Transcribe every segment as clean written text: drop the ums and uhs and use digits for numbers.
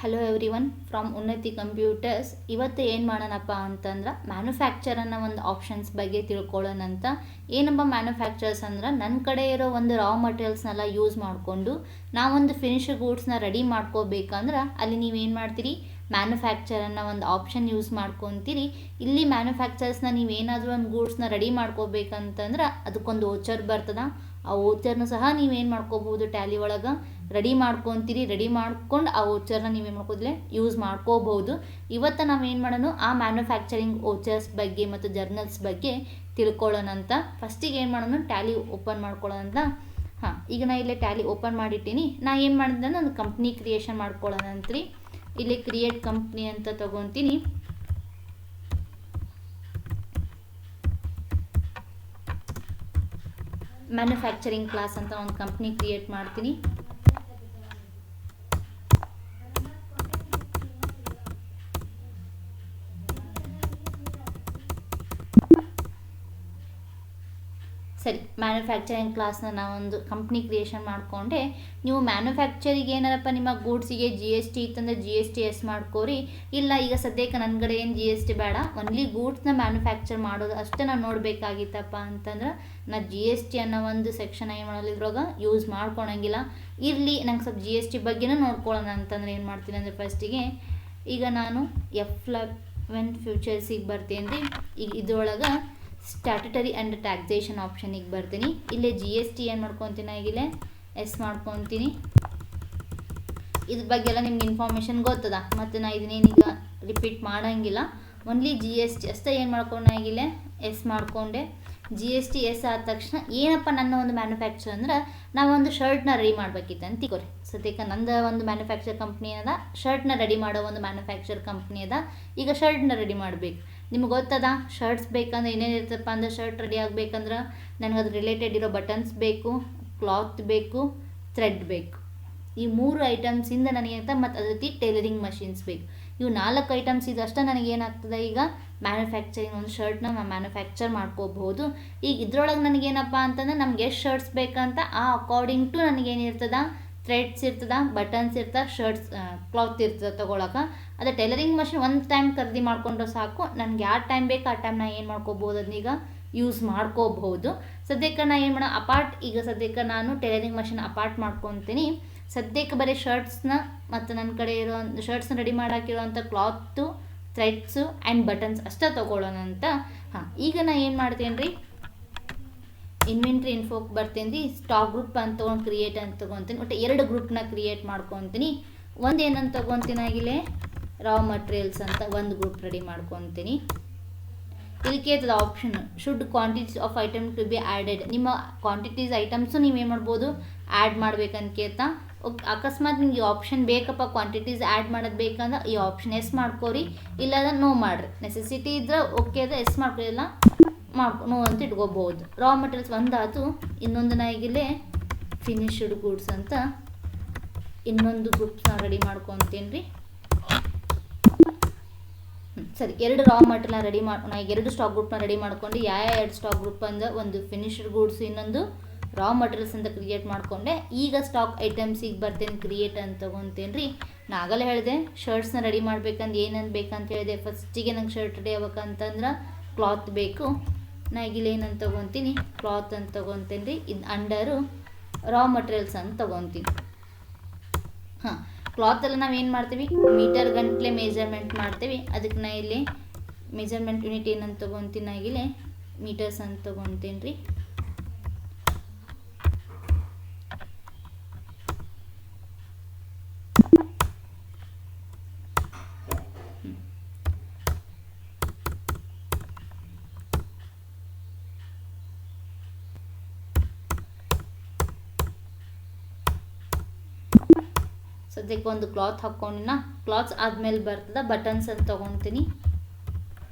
Hello every one from ಉನ್ನತಿ computers. ಇವತ್ತು ಏನು ಮಾಡೋಣಪ್ಪ ಅಂತಂದ್ರೆ ಮ್ಯಾನುಫ್ಯಾಕ್ಚರ್ ಅನ್ನೋ ಒಂದು ಆಪ್ಷನ್ಸ್ ಬಗ್ಗೆ ತಿಳ್ಕೊಳ್ಳೋಣಂತ. ಏನಪ್ಪ ಮ್ಯಾನುಫ್ಯಾಕ್ಚರ್ಸ್ ಅಂದ್ರೆ ನನ್ನ ಕಡೆ ಇರೋ ಒಂದು ರಾ ಮಟೀರಿಯಲ್ಸ್ನೆಲ್ಲ ಯೂಸ್ ಮಾಡಿಕೊಂಡು ನಾವೊಂದು ಫಿನಿಶ್ಡ್ ಗೂಡ್ಸ್ನ ರೆಡಿ ಮಾಡ್ಕೋಬೇಕಂದ್ರೆ ಅಲ್ಲಿ ನೀವೇನು ಮಾಡ್ತೀರಿ, ಮ್ಯಾನುಫ್ಯಾಕ್ಚರ್ ಅನ್ನೋ ಒಂದು ಆಪ್ಷನ್ ಯೂಸ್ ಮಾಡ್ಕೊತೀರಿ. ಇಲ್ಲಿ ಮ್ಯಾನುಫ್ಯಾಕ್ಚರ್ಸ್ನ ನೀವೇನಾದರೂ ಒಂದು ಗೂಡ್ಸ್ನ ರೆಡಿ ಮಾಡ್ಕೋಬೇಕಂತಂದ್ರೆ ಅದಕ್ಕೊಂದು ವೋಚರ್ ಬರ್ತದ. ಆ ವೋಚರ್ನ ಸಹ ನೀವೇನು ಮಾಡ್ಕೋಬೋದು, ಟ್ಯಾಲಿ ಒಳಗೆ ರೆಡಿ ಮಾಡ್ಕೊತೀರಿ. ರೆಡಿ ಮಾಡ್ಕೊಂಡು ಆ ವೋಚರ್ನ ನೀವೇನು ಮಾಡ್ಕೋದಿಲ್ಲ ಯೂಸ್ ಮಾಡ್ಕೋಬಹುದು. ಇವತ್ತು ನಾವೇನು ಮಾಡೋಣ, ಆ ಮ್ಯಾನುಫ್ಯಾಕ್ಚರಿಂಗ್ ವೋಚರ್ಸ್ ಬಗ್ಗೆ ಮತ್ತು ಜರ್ನಲ್ಸ್ ಬಗ್ಗೆ ತಿಳ್ಕೊಳ್ಳೋಣಂತ. ಫಸ್ಟಿಗೆ ಏನು ಮಾಡೋಣ, ಟ್ಯಾಲಿ ಓಪನ್ ಮಾಡ್ಕೊಳ್ಳೋಣ. ಈಗ ನಾ ಇಲ್ಲೇ ಟ್ಯಾಲಿ ಓಪನ್ ಮಾಡಿಟ್ಟೀನಿ. ನಾ ಏನು ಮಾಡಿದೆ ಅಂದ್ರೆ ಒಂದು ಕಂಪ್ನಿ ಕ್ರಿಯೇಷನ್ ಮಾಡ್ಕೊಳ್ಳೋಣಂತ್ರಿ. ಇಲ್ಲಿ ಕ್ರಿಯೇಟ್ ಕಂಪ್ನಿ ಅಂತ ತಗೊತೀನಿ. ಮ್ಯಾನುಫ್ಯಾಕ್ಚರಿಂಗ್ ಕ್ಲಾಸ್ ಅಂತ ಒಂದು ಕಂಪ್ನಿ ಕ್ರಿಯೇಟ್ ಮಾಡ್ತೀನಿ. ಸರಿ, ಮ್ಯಾನುಫ್ಯಾಕ್ಚರಿಂಗ್ ಕ್ಲಾಸ್ನ ನಾವೊಂದು ಕಂಪ್ನಿ ಕ್ರಿಯೇಷನ್ ಮಾಡಿಕೊಂಡೆ. ನೀವು ಮ್ಯಾನುಫ್ಯಾಕ್ಚರಿಗೆ ಏನಾರಪ್ಪ ನಿಮ್ಮ ಗೂಡ್ಸಿಗೆ GST ಇತ್ತಂದ್ರೆ GST ಎಸ್ ಮಾಡ್ಕೋರಿ. ಇಲ್ಲ ಈಗ ಸದ್ಯಕ್ಕೆ ನನ್ನ ಕಡೆ ಏನು GST ಬೇಡ, ಒನ್ಲಿ ಗೂಡ್ಸ್ನ ಮ್ಯಾನುಫ್ಯಾಕ್ಚರ್ ಮಾಡೋದು ಅಷ್ಟೇ ನಾನು ನೋಡಬೇಕಾಗಿತ್ತಪ್ಪ ಅಂತಂದ್ರೆ ನಾ GST ಅನ್ನೋ ಒಂದು ಸೆಕ್ಷನ್ ಏನು ಮಾಡಲ್ಲ ಇದ್ರೊಳಗೆ ಯೂಸ್ ಮಾಡ್ಕೊಳಂಗಿಲ್ಲ. ಇರಲಿ, ನಂಗೆ ಸ್ವಲ್ಪ GST ಬಗ್ಗೆನೂ ನೋಡ್ಕೊಳ್ಳೋಣ ಅಂತಂದ್ರೆ ಏನು ಮಾಡ್ತೀನಿ ಅಂದರೆ ಫಸ್ಟಿಗೆ ಈಗ ನಾನು F11 ಫ್ಯೂಚರ್ಸಿಗೆ ಬರ್ತೀನಿ ರೀ. ಈಗ ಇದ್ರೊಳಗೆ ಸ್ಟ್ಯಾಟ್ಯುಟರಿ ಆ್ಯಂಡ್ ಟ್ಯಾಕ್ಸೇಷನ್ ಆಪ್ಷನಿಗೆ ಬರ್ತೀನಿ. ಇಲ್ಲೇ GST ಏನು ಮಾಡ್ಕೊತೀನಿ, ಆಗಿಲ್ಲೇ ಎಸ್ ಮಾಡ್ಕೊತೀನಿ. ಇದ್ರ ಬಗ್ಗೆ ಎಲ್ಲ ನಿಮ್ಗೆ ಇನ್ಫಾರ್ಮೇಷನ್ ಗೊತ್ತದ, ಮತ್ತು ನಾ ಇದನ್ನೇನೀಗ ರಿಪೀಟ್ ಮಾಡೋಂಗಿಲ್ಲ. ಓನ್ಲಿ GST ಅಷ್ಟೇ ಏನು ಮಾಡ್ಕೊಂಡಾಗಿಲ್ಲ ಎಸ್ ಮಾಡಿಕೊಂಡೆ. GST ಎಸ್ ಆದ ತಕ್ಷಣ ಏನಪ್ಪ ನನ್ನ ಒಂದು ಮ್ಯಾನುಫ್ಯಾಕ್ಚರ್ ಅಂದ್ರೆ ನಾವೊಂದು ಶರ್ಟ್ನ ರೆಡಿ ಮಾಡಬೇಕಿತ್ತು ಅಂತ ತಿಳ್ಕೊರಿ. ಸದ್ಯಕ್ಕೆ ನಂದು ಒಂದು ಮ್ಯಾನುಫ್ಯಾಕ್ಚರ್ ಕಂಪ್ನಿ ಅದ, ಶರ್ಟ್ನ ರೆಡಿ ಮಾಡೋ ಒಂದು ಮ್ಯಾನುಫ್ಯಾಕ್ಚರ್ ಕಂಪ್ನಿ ಅದ. ಈಗ ಶರ್ಟ್ನ ರೆಡಿ ಮಾಡಬೇಕು. ನಿಮ್ಗೆ ಗೊತ್ತದ ಶರ್ಟ್ಸ್ ಬೇಕಂದ್ರೆ ಏನೇನು ಇರ್ತಪ್ಪ ಅಂದ್ರೆ, ಶರ್ಟ್ ರೆಡಿ ಆಗಬೇಕಂದ್ರೆ ನನಗೆ ಅದು ರಿಲೇಟೆಡ್ ಇರೋ ಬಟನ್ಸ್ ಬೇಕು, ಕ್ಲಾತ್ ಬೇಕು, ಥ್ರೆಡ್ ಬೇಕು. ಈ 3 ಐಟಮ್ಸಿಂದ ನನಗೇನಂತ ಮತ್ತು ಅದೇ ರೀತಿ ಟೈಲರಿಂಗ್ ಮಷಿನ್ಸ್ ಬೇಕು. ಇವು 4 ಐಟಮ್ಸ್ ಇದಷ್ಟೇ ನನಗೇನಾಗ್ತದೆ, ಈಗ ಮ್ಯಾನುಫ್ಯಾಕ್ಚರಿಂಗ್ ಒಂದು ಶರ್ಟ್ನ ಮ್ಯಾನುಫ್ಯಾಕ್ಚರ್ ಮಾಡ್ಕೋಬಹುದು. ಈಗ ಇದ್ರೊಳಗೆ ನನಗೇನಪ್ಪ ಅಂತಂದ್ರೆ ನಮ್ಗೆ ಎಷ್ಟು ಶರ್ಟ್ಸ್ ಬೇಕಂತ ಆ ಅಕಾರ್ಡಿಂಗ್ ಟು ನನಗೇನಿರ್ತದ, ಥ್ರೆಡ್ಸ್ ಇರ್ತದ, ಬಟನ್ಸ್ ಇರ್ತದೆ, ಶರ್ಟ್ಸ್ ಕ್ಲಾತ್ ಇರ್ತದೆ ತೊಗೊಳಕ್ಕೆ. ಅದೇ ಟೈಲರಿಂಗ್ ಮಷಿನ್ ಒಂದು ಟೈಮ್ ಖರೀದಿ ಮಾಡ್ಕೊಂಡ್ರೆ ಸಾಕು, ನನಗೆ ಯಾವ ಟೈಮ್ ಬೇಕು ಆ ಟೈಮ್ ನಾ ಏನು ಮಾಡ್ಕೋಬೋದು, ಅದನ್ನೀಗ ಯೂಸ್ ಮಾಡ್ಕೋಬಹುದು. ಸದ್ಯಕ್ಕೆ ನಾ ಏನು ಮಾಡೋ ಈಗ ಸದ್ಯಕ್ಕೆ ನಾನು ಟೈಲರಿಂಗ್ ಮಷಿನ್ ಅಪಾರ್ಟ್ ಮಾಡ್ಕೊತೀನಿ. ಸದ್ಯಕ್ಕೆ ಬರೀ ಶರ್ಟ್ಸ್ನ ಮತ್ತು ನನ್ನ ಕಡೆ ಇರೋ ಶರ್ಟ್ಸ್ನ ರೆಡಿ ಮಾಡೋಕ್ಕಿರೋವಂಥ ಕ್ಲಾತು, ಥ್ರೆಡ್ಸು ಆ್ಯಂಡ್ ಬಟನ್ಸ್ ಅಷ್ಟೇ ತೊಗೊಳ್ಳೋಣ ಅಂತ. ಈಗ ನಾ ಏನು ಮಾಡ್ತೇನೆ ರೀ, ಇನ್ವೆಂಟ್ರಿ ಇನ್ಫೋಗೆ ಬರ್ತೀನಿ ರೀ. ಸ್ಟಾಕ್ ಗ್ರೂಪ್ ಅಂತ ತೊಗೊಂಡು ಕ್ರಿಯೇಟ್ ಅಂತ ತೊಗೊತೀನಿ. ಒಟ್ಟು 2 ಗ್ರೂಪ್ನ ಕ್ರಿಯೇಟ್ ಮಾಡ್ಕೊತೀನಿ. ಒಂದು ಏನಂತ ತೊಗೊತೀನಿ, ಆಗಿಲ್ಲೇ ರಾ ಮಟೀರಿಯಲ್ಸ್ ಅಂತ ಒಂದು ಗ್ರೂಪ್ ರೆಡಿ ಮಾಡ್ಕೊತೀನಿ. ಇದಕ್ಕೆ ಇರ್ತದ option should quantities of item to be added. ನಿಮ್ಮ ಕ್ವಾಂಟಿಟೀಸ್ ಐಟಮ್ಸು ನೀವೇನು ಮಾಡ್ಬೋದು, ಆ್ಯಡ್ ಮಾಡ್ಬೇಕಂತ ಕೇಳ್ತಾ. ಅಕಸ್ಮಾತ್ ನಿಮ್ಗೆ ಈ ಆಪ್ಷನ್ ಬೇಕಪ್ಪ, ಕ್ವಾಂಟಿಟೀಸ್ ಆ್ಯಡ್ ಮಾಡೋದು ಬೇಕಂದ್ರೆ ಈ ಆಪ್ಷನ್ ಎಸ್ ಮಾಡ್ಕೋರಿ, ಇಲ್ಲಾಂದ್ರೆ ನೋ ಮಾಡಿರಿ. ನೆಸೆಸಿಟಿ ಇದ್ರೆ ಓಕೆ ಅದ, ಎಸ್ ಮಾಡ್ಕೊಳ್ಳಿಲ್ಲ ನೋ ಅಂತ ಇಟ್ಕೋಬೋದು. ರಾ ಮಟೀರಿಯಲ್ಸ್ ಒಂದಾತು. ಇನ್ನೊಂದು ನಾಯಿಗಿಲ್ಲೇ ಫಿನಿಶ್ಡ್ ಗೂಡ್ಸ್ ಅಂತ ಇನ್ನೊಂದು ಗ್ರೂಪ್ಸ್ನ ರೆಡಿ ಮಾಡ್ಕೊತೀನಿ ರೀ. ಸರಿ, 2 ರಾ ಮಟೀರಿಯಲ್ನ ರೆಡಿ ನಾ 2 ಸ್ಟಾಕ್ ಗ್ರೂಪ್ನ ರೆಡಿ ಮಾಡ್ಕೊಂಡು ಯಾವ 2 ಸ್ಟಾಕ್ ಗ್ರೂಪ್ ಅಂದ್ರೆ ಒಂದು ಫಿನಿಶ್ಡ್ ಗೂಡ್ಸ್, ಇನ್ನೊಂದು ರಾ ಮಟೀರಿಯಲ್ಸ್ ಅಂತ ಕ್ರಿಯೇಟ್ ಮಾಡಿಕೊಂಡೆ. ಈಗ ಸ್ಟಾಕ್ ಐಟಮ್ಸಿಗೆ ಬರ್ತೇನೆ, ಕ್ರಿಯೇಟ್ ಅಂತ ತೊಗೊತೀನಿ ರೀ. ನಾ ಆಗಲೇ ಹೇಳಿದೆ ಶರ್ಟ್ಸ್ನ ರೆಡಿ ಮಾಡ್ಬೇಕಂದ್ರೆ ಏನಂತ ಬೇಕಂತ ಹೇಳಿದೆ. ಫಸ್ಟಿಗೆ ನಂಗೆ ಶರ್ಟ್ ರೆಡಿ ಆಗ್ಬೇಕಂತಂದ್ರೆ ಕ್ಲಾತ್ ಬೇಕು. ನಾ ಈಗಿಲ್ಲ ಏನಂತ ತೊಗೊತೀನಿ, ಕ್ಲಾತ್ ಅಂತ ತೊಗೊತೀನಿ ರೀ. ಇದು ಅಂಡರು ರಾ ಮಟೀರಿಯಲ್ಸ್ ಅಂತ ತೊಗೊತೀನಿ. ಕ್ಲಾತೆಲ್ಲ ನಾವೇನು ಮಾಡ್ತೀವಿ, ಮೀಟರ್ ಗಂಟ್ಲೆ ಮೆಜರ್ಮೆಂಟ್ ಮಾಡ್ತೀವಿ. ಅದಕ್ಕೆ ನಾ ಇಲ್ಲಿ ಮೆಜರ್ಮೆಂಟ್ ಯೂನಿಟ್ ಏನಂತ ತೊಗೊತೀನಿ, ಆಗಿಲ್ಲೇ ಮೀಟರ್ಸ್ ಅಂತ ತೊಗೊತೀನಿ ರೀ. ಸದ್ಯಕ್ಕೆ ಒಂದು ಕ್ಲಾತ್ ಹಾಕ್ಕೊಂಡಿನ. ಕ್ಲಾತ್ಸ್ ಆದಮೇಲೆ ಬರ್ತದೆ ಬಟನ್ಸ್ ಅಂತ ತೊಗೊತೀನಿ.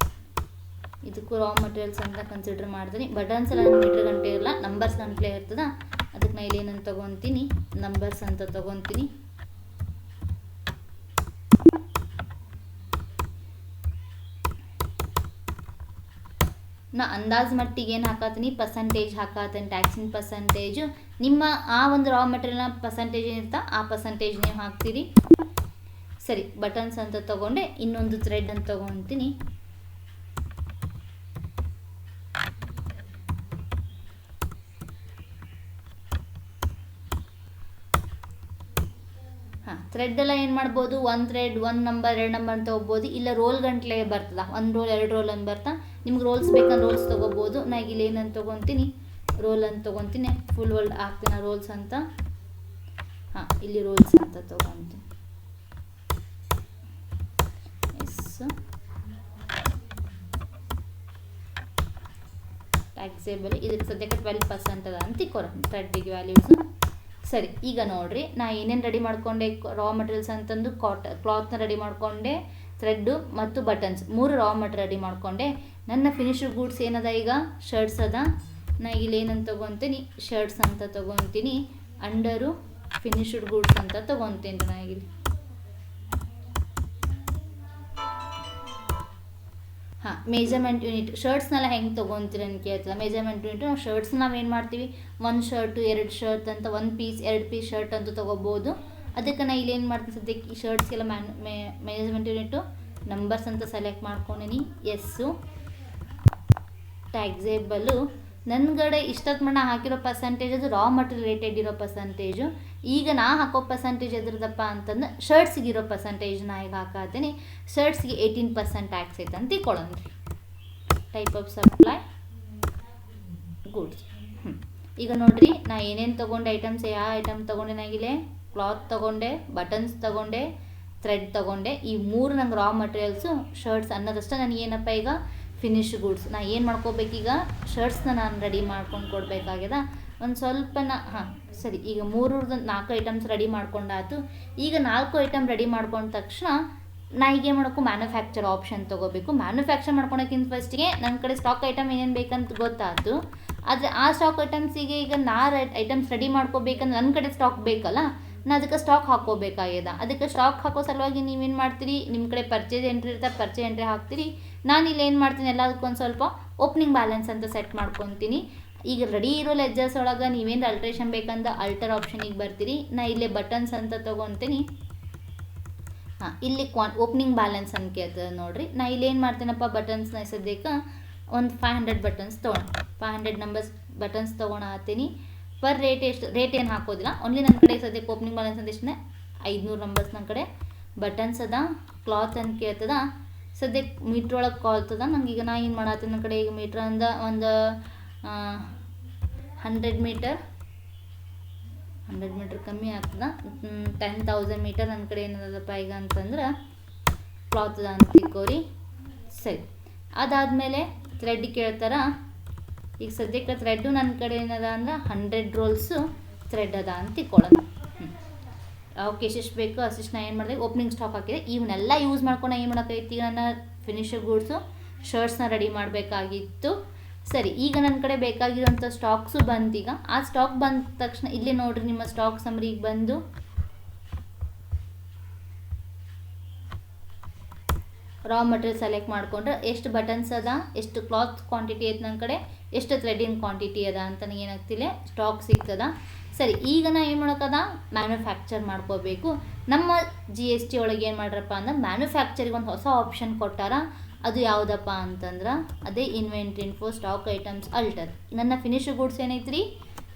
ಇದಕ್ಕೂ ರಾ ಮಟೀರಿಯಲ್ಸ್ ಅಂತ ಕನ್ಸಿಡರ್ ಮಾಡ್ತೀನಿ. ಬಟನ್ಸ್ ಎಲ್ಲ ಮೀಟರ್ ಗಂಟೆ ಇರಲ್ಲ, ನಂಬರ್ಸ್ ಗಂಟೆ ಇರ್ತದೆ. ಅದಕ್ಕೆ ನಾ ಇಲ್ಲಿ ಏನಂತ ತೊಗೊತೀನಿ, ನಂಬರ್ಸ್ ಅಂತ ತೊಗೊತೀನಿ. ನಾ ಅಂದಾಜು ಮಟ್ಟಿಗೆ ಏನು ಹಾಕತ್ತೀನಿ, ಪರ್ಸಂಟೇಜ್ ಹಾಕತ್ತೀನಿ, ಟ್ಯಾಕ್ಸಿನ ಸರಿ, ಬಟನ್ಸ್ ಅಂತ ತೊಗೊಂಡೆ. ಇನ್ನೊಂದು ಥ್ರೆಡ್ ಅಂತ ತೊಗೊತೀನಿ. ಥ್ರೆಡ್ ಎಲ್ಲ ಏನು ಮಾಡ್ಬೋದು, ಒಂದು ಥ್ರೆಡ್ 1 ನಂಬರ್ 2 ನಂಬರ್ ಅಂತ ಹೋಗ್ಬೋದು, ಇಲ್ಲ ರೋಲ್ ಗಂಟ್ಲೆ ಬರ್ತದ, 1 ರೋಲ್ 2 ರೋಲ್ ಅಂತ ಬರ್ತಾ. ನಿಮ್ಗೆ ರೋಲ್ಸ್ ಬೇಕಂದ್ರೆ ರೋಲ್ಸ್ ತೊಗೋಬೋದು. ನಾ ಈಗ ಇಲ್ಲಿ ಏನಂತ ತೊಗೊತೀನಿ, ರೋಲ್ ಅಂತ ತೊಗೊತೀನಿ. ಫುಲ್ ವರ್ಲ್ಡ್ ಹಾಕ್ತೀನಿ ರೋಲ್ಸ್ ಅಂತ. ಇಲ್ಲಿ ರೋಲ್ಸ್ ಅಂತ ತೊಗೊತೀನಿ. S, taxable. ಇದಕ್ಕೆ ಸದ್ಯಕ್ಕೆ 12% ಅದ ಅಂತ ಇಕ್ಕೋರ ಥ್ರೆಡ್ಡಿಗೆ ವ್ಯಾಲ್ಯೂಸು. ಸರಿ, ಈಗ ನೋಡಿರಿ ನಾ ಏನೇನು ರೆಡಿ ಮಾಡ್ಕೊಂಡೆ. ರಾ ಮಟೀರಿಯಲ್ಸ್ ಅಂತಂದು ಕ್ಲಾತ್ನ ರೆಡಿ ಮಾಡಿಕೊಂಡೆ, ಥ್ರೆಡ್ಡು ಮತ್ತು ಬಟನ್ಸ್ 3 ರಾ ಮಟೀರಿಯಲ್ ರೆಡಿ ಮಾಡಿಕೊಂಡೆ. ನನ್ನ ಫಿನಿಶ್ಡ್ ಗೂಡ್ಸ್ ಏನದ, ಈಗ ಶರ್ಟ್ಸ್ ಅದ. ನಾ ಇಲ್ಲಿ ಏನಂತ ತೊಗೊತೀನಿ, ಶರ್ಟ್ಸ್ ಅಂತ ತೊಗೊತೀನಿ. ಅಂಡರು ಫಿನಿಶ್ಡ್ ಗೂಡ್ಸ್ ಅಂತ ತೊಗೊತೀನಿ. ನಾ ಇಲ್ಲಿ ಮೆಜರ್ಮೆಂಟ್ ಯೂನಿಟ್, ಶರ್ಟ್ಸ್ನೆಲ್ಲ ಹೆಂಗೆ ತೊಗೊತೀರಿ ಅಂತ ಕೇಳ್ತಲ್ಲ. ಮೆಜರ್ಮೆಂಟ್ ಯೂನಿಟ್ ನಾವು ಶರ್ಟ್ಸ್ ನಾವೇನು ಮಾಡ್ತೀವಿ, 1 ಶರ್ಟು 2 ಶರ್ಟ್ ಅಂತ, 1 ಪೀಸ್ 2 ಪೀಸ್ ಶರ್ಟ್ ಅಂತ ತೊಗೋಬೋದು. ಅದಕ್ಕೆ ನಾನು ಇಲ್ಲಿ ಏನು ಮಾಡ್ತೀನಿ, ಸದ್ಯಕ್ಕೆ ಈ ಶರ್ಟ್ಸ್ಗೆಲ್ಲ ಮೆಜರ್ಮೆಂಟ್ ಯೂನಿಟು ನಂಬರ್ಸ್ ಅಂತ ಸೆಲೆಕ್ಟ್ ಮಾಡ್ಕೊಂಡೀನಿ. ಎಸ್ಸು, ಟ್ಯಾಕ್ಸೇಬಲ್ಲು. ನನ್ಗಡೆ ಇಷ್ಟೊತ್ತು ಮಣ್ಣ ಹಾಕಿರೋ ಪರ್ಸೆಂಟೇಜ್ ಅದು ರಾ ಮಟೀರಿಯಲ್ ರಿಲೇಟೆಡ್ ಇರೋ ಪರ್ಸೆಂಟೇಜು. ಈಗ ನಾ ಹಾಕೋ ಪರ್ಸೆಂಟೇಜ್ ಎದ್ರದಪ್ಪ ಅಂತಂದ್ರೆ ಶರ್ಟ್ಸಿಗೆ ಇರೋ ಪರ್ಸೆಂಟೇಜ್ ನಾ ಈಗ ಹಾಕತ್ತೀನಿ. ಶರ್ಟ್ಸ್ಗೆ 18% ಟ್ಯಾಕ್ಸ್ ಐತೆ ಅಂತ ತಿಳ್ಕೊಳ್ಳೋಣ. Type of supply goods. ಈಗ ನೋಡಿರಿ ನಾ ಏನೇನು ತೊಗೊಂಡೆ ಐಟಮ್ಸ್, ಯಾವ ಐಟಮ್ ತೊಗೊಂಡೆ, ನಾಗಿಲೆ ಕ್ಲಾತ್ ತೊಗೊಂಡೆ, ಬಟನ್ಸ್ ತೊಗೊಂಡೆ, ಥ್ರೆಡ್ ತೊಗೊಂಡೆ. ಈ 3 ನಂಗೆ ರಾ ಮಟೀರಿಯಲ್ಸು ಶರ್ಟ್ಸ್ ಅನ್ನೋದಷ್ಟೇ ನನಗೆ ಏನಪ್ಪ ಈಗ ಫಿನಿಶ್ ಗೂಡ್ಸ್. ನಾ ಏನು ಮಾಡ್ಕೋಬೇಕೀಗ, ಶರ್ಟ್ಸ್ನ ನಾನು ರೆಡಿ ಮಾಡ್ಕೊಂಡು ಕೊಡಬೇಕಾಗ್ಯದ. ಒಂದು ಸ್ವಲ್ಪನ ಸರಿ, ಈಗ 4 ಐಟಮ್ಸ್ ರೆಡಿ ಮಾಡ್ಕೊಂಡಾಯ್ತು. ಈಗ 4 ಐಟಮ್ ರೆಡಿ ಮಾಡ್ಕೊಂಡ ತಕ್ಷಣ ನಾ ಈಗ ಏನು ಮಾಡೋಕ್ಕೂ ಮ್ಯಾನುಫ್ಯಾಕ್ಚರ್ ಆಪ್ಷನ್ ತೊಗೋಬೇಕು. ಮ್ಯಾನುಫ್ಯಾಕ್ಚರ್ ಮಾಡ್ಕೊಳಕ್ಕಿಂತ ಫಸ್ಟಿಗೆ ನನ್ನ ಕಡೆ ಸ್ಟಾಕ್ ಐಟಮ್ ಏನೇನು ಬೇಕಂತ ಗೊತ್ತಾಯ್ತು. ಆದರೆ ಆ ಸ್ಟಾಕ್ ಐಟಮ್ಸಿಗೆ ಈಗ ಐಟಮ್ಸ್ ರೆಡಿ ಮಾಡ್ಕೋಬೇಕಂದ್ರೆ ನನ್ನ ಕಡೆ ಸ್ಟಾಕ್ ಬೇಕಲ್ಲ, ನಾ ಅದಕ್ಕೆ ಸ್ಟಾಕ್ ಹಾಕ್ಕೋಬೇಕಾಗ್ಯದ. ಅದಕ್ಕೆ ಸ್ಟಾಕ್ ಹಾಕೋ ಸಲುವಾಗಿ ನೀವೇನು ಮಾಡ್ತೀರಿ, ನಿಮ್ಮ ಕಡೆ ಪರ್ಚೇಸ್ ಎಂಟ್ರಿ ಇರ್ತಾರೆ, ಪರ್ಚೇಸ್ ಎಂಟ್ರಿ ಹಾಕ್ತೀರಿ. ನಾನು ಇಲ್ಲಿ ಏನು ಮಾಡ್ತೀನಿ, ಎಲ್ಲದಕ್ಕೊಂದು ಸ್ವಲ್ಪ ಓಪನಿಂಗ್ ಬ್ಯಾಲೆನ್ಸ್ ಅಂತ ಸೆಟ್ ಮಾಡ್ಕೊತೀನಿ. ಈಗ ರೆಡಿ ಇರೋ ಲೆಜ್ಜರ್ಸ್ ಒಳಗೆ ನೀವೇನು ಅಲ್ಟ್ರೇಷನ್ ಬೇಕಂದ ಅಲ್ಟರ್ ಆಪ್ಷನಿಗೆ ಬರ್ತೀರಿ. ನಾ ಇಲ್ಲೇ ಬಟನ್ಸ್ ಅಂತ ತೊಗೊತೀನಿ. ಇಲ್ಲಿ ಓಪನಿಂಗ್ ಬ್ಯಾಲೆನ್ಸ್ ಅಂತ ಕೇಳ್ತದೆ ನೋಡಿರಿ. ನಾ ಇಲ್ಲಿ ಏನು ಮಾಡ್ತೀನಪ್ಪ, ಬಟನ್ಸ್ನ ಸದ್ಯಕ್ಕೆ ಒಂದು 500 ಬಟನ್ಸ್ ತೊಗೊಳ, 500 ನಂಬರ್ಸ್ ಬಟನ್ಸ್ ತೊಗೊಳತ್ತೀನಿ. ಪರ್ ರೇಟ್ ಎಷ್ಟು, ರೇಟ್ ಏನು ಹಾಕೋದಿಲ್ಲ, ಓನ್ಲಿ ನನ್ನ ಕಡೆ ಸದ್ಯಕ್ಕೆ ಓಪನಿಂಗ್ ಬ್ಯಾಲೆನ್ಸ್ ಅಂತ ಎಷ್ಟು 500 ನಂಬರ್ಸ್ ನನ್ನ ಕಡೆ ಬಟನ್ಸ್ ಅದ. ಕ್ಲಾತ್ ಅಂತ ಕೇಳ್ತದ, ಸದ್ಯಕ್ಕೆ ಮೀಟ್ರ್ ಒಳಗೆ ಕಾಲ್ತದ. ನಂಗೆ ಈಗ ನಾ ಏನು ಮಾಡತ್ತೀನಿ, ನನ್ನ ಕಡೆ ಈಗ ಮೀಟ್ರ್ ಅಂದ ಒಂದು 100 ಮೀಟರ್ ಕಮ್ಮಿ ಆಗ್ತದ. 10,000 ಮೀಟರ್ ನನ್ನ ಕಡೆ ಏನದಪ್ಪ ಈಗ ಅಂತಂದ್ರೆ ಕ್ಲಾತ್ ಅದ ಅಂತ ತಿಳ್ಕೋರಿ. ಸರಿ, ಅದಾದಮೇಲೆ ಥ್ರೆಡ್ ಕೇಳ್ತಾರ. ಈಗ ಸದ್ಯಕ್ಕೆ ಥ್ರೆಡ್ಡು ನನ್ನ ಕಡೆ ಏನದ ಅಂದ್ರೆ 100 ರೋಲ್ಸು ಥ್ರೆಡ್ ಅದ ಅಂತ ತಿಳ್ಕೊಳ್ಳೋಣ. ಅವಕ್ಕೆ ಎಷ್ಟೆಷ್ಟು ಬೇಕು ಅಷ್ಟಿಷ್ಟು ನಾ ಏನು ಮಾಡಿದೆ, ಓಪನಿಂಗ್ ಸ್ಟಾಕ್ ಹಾಕಿದೆ. ಇವನ್ನೆಲ್ಲ ಯೂಸ್ ಮಾಡ್ಕೊಂಡು ಏನು ಮಾಡೋಕ್ಕೈತಿ, ನನ್ನ ಫಿನಿಶರ್ ಗೂಡ್ಸು ಶರ್ಟ್ಸ್ನ ರೆಡಿ ಮಾಡಬೇಕಾಗಿತ್ತು. ಸರಿ, ಈಗ ನನ್ನ ಕಡೆ ಬೇಕಾಗಿರೋಂಥ ಸ್ಟಾಕ್ಸು ಬಂತೀಗ. ಆ ಸ್ಟಾಕ್ ಬಂದ ತಕ್ಷಣ ಇಲ್ಲಿ ನೋಡಿರಿ, ನಿಮ್ಮ ಸ್ಟಾಕ್ ಸಮ್ರಿಗೆ ಬಂದು ರಾ ಮಟೀರಿಯಲ್ ಸೆಲೆಕ್ಟ್ ಮಾಡಿಕೊಂಡ್ರೆ ಎಷ್ಟು ಬಟನ್ಸ್ ಅದ, ಎಷ್ಟು ಕ್ಲಾತ್ ಕ್ವಾಂಟಿಟಿ ಐತೆ ನನ್ನ ಕಡೆ, ಎಷ್ಟು ಥ್ರೆಡ್ಡಿನ ಕ್ವಾಂಟಿಟಿ ಅದ ಅಂತ ಏನಾಗ್ತಿಲ್ಲ ಸ್ಟಾಕ್ ಸಿಗ್ತದ. ಸರಿ, ಈಗ ನಾ ಏನು ಮಾಡೋಕ್ಕದ, ಮ್ಯಾನುಫ್ಯಾಕ್ಚರ್ ಮಾಡ್ಕೋಬೇಕು. ನಮ್ಮ GST ಒಳಗೆ ಏನು ಮಾಡ್ರಪ್ಪ ಅಂದ್ರೆ ಮ್ಯಾನುಫ್ಯಾಕ್ಚರಿಗೆ ಒಂದು ಹೊಸ ಆಪ್ಷನ್ ಕೊಟ್ಟಾರ. ಅದು ಯಾವುದಪ್ಪ ಅಂತಂದ್ರೆ ಅದೇ ಇನ್ವೆಂಟ್ರಿ ಇನ್ಫೋ ಸ್ಟಾಕ್ ಐಟಮ್ಸ್ ಅಲ್ಟರ್. ನನ್ನ ಫಿನಿಶ್ ಗೂಡ್ಸ್ ಏನೈತ್ರಿ,